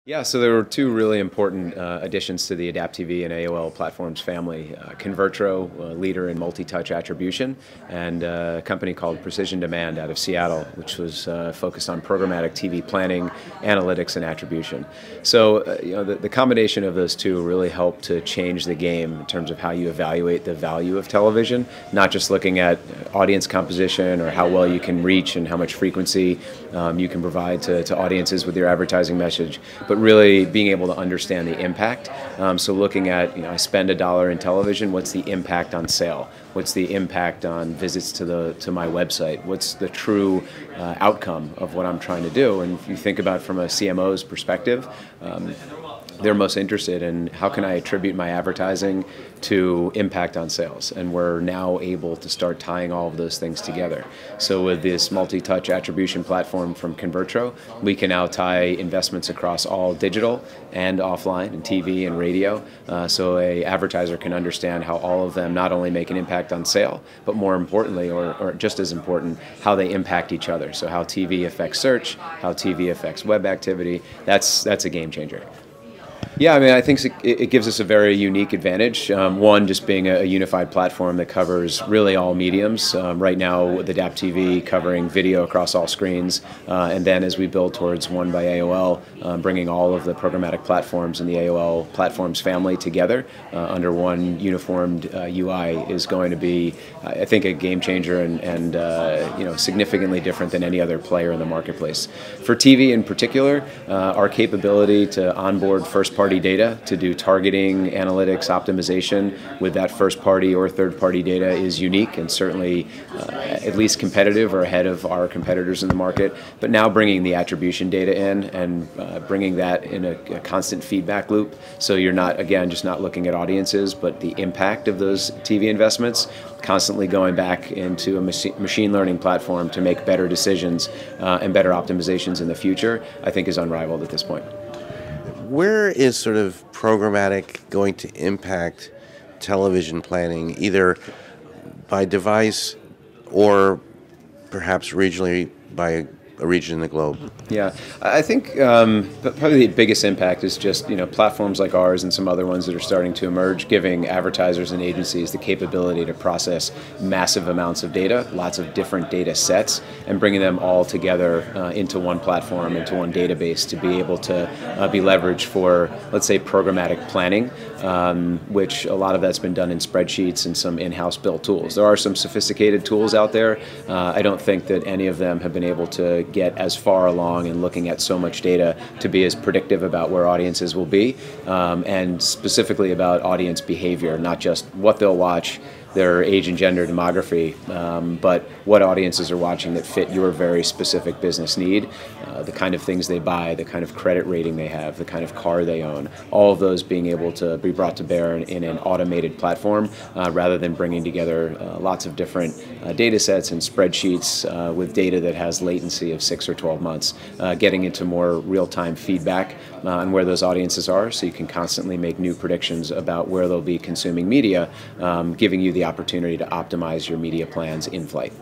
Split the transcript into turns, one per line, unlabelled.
Yeah, so there were two really important additions to the Adapt TV and AOL platforms family. Convertro, leader in multi-touch attribution, and a company called Precision Demand out of Seattle, which was focused on programmatic TV planning, analytics, and attribution. So the combination of those two really helped to change the game in terms of how you evaluate the value of television, not just looking at audience composition or how well you can reach and how much frequency you can provide to audiences with your advertising message, but really being able to understand the impact. So looking at, I spend $1 in television, what's the impact on sale? What's the impact on visits to my website? What's the true outcome of what I'm trying to do? And if you think about from a CMO's perspective, they're most interested in how can I attribute my advertising to impact on sales, and we're now able to start tying all of those things together. So with this multi-touch attribution platform from Convertro, we can now tie investments across all digital and offline and TV and radio, so a advertiser can understand how all of them not only make an impact on sale, but more importantly, or just as important, how they impact each other. So how TV affects search, how TV affects web activity. That's a game changer. Yeah, I mean, I think it gives us a very unique advantage. One, just being a unified platform that covers really all mediums. Right now, with Adapt TV covering video across all screens, and then as we build towards One by AOL, bringing all of the programmatic platforms in the AOL platforms family together under one uniformed UI is going to be, I think, a game changer and significantly different than any other player in the marketplace. For TV in particular, our capability to onboard first-party data to do targeting, analytics, optimization with that first-party or third-party data is unique and certainly at least competitive or ahead of our competitors in the market. But now bringing the attribution data in and bringing that in a constant feedback loop, so you're not, again, just not looking at audiences, but the impact of those TV investments, constantly going back into a machine learning platform to make better decisions and better optimizations in the future, I think is unrivaled at this point.
Where is sort of programmatic going to impact television planning, either by device or perhaps regionally by a region in the globe?
Yeah, I think probably the biggest impact is just platforms like ours and some other ones that are starting to emerge, giving advertisers and agencies the capability to process massive amounts of data, lots of different data sets, and bringing them all together into one platform, into one database to be able to be leveraged for, let's say, programmatic planning, which a lot of that's been done in spreadsheets and some in-house built tools. There are some sophisticated tools out there. I don't think that any of them have been able to get as far along in looking at so much data to be as predictive about where audiences will be, and specifically about audience behavior, not just what they'll watch, their age and gender demography, but what audiences are watching that fit your very specific business need, the kind of things they buy, the kind of credit rating they have, the kind of car they own, all of those being able to be brought to bear in an automated platform rather than bringing together lots of different data sets and spreadsheets with data that has latency of 6 or 12 months, getting into more real-time feedback on where those audiences are, so you can constantly make new predictions about where they'll be consuming media, giving you the opportunity to optimize your media plans in flight.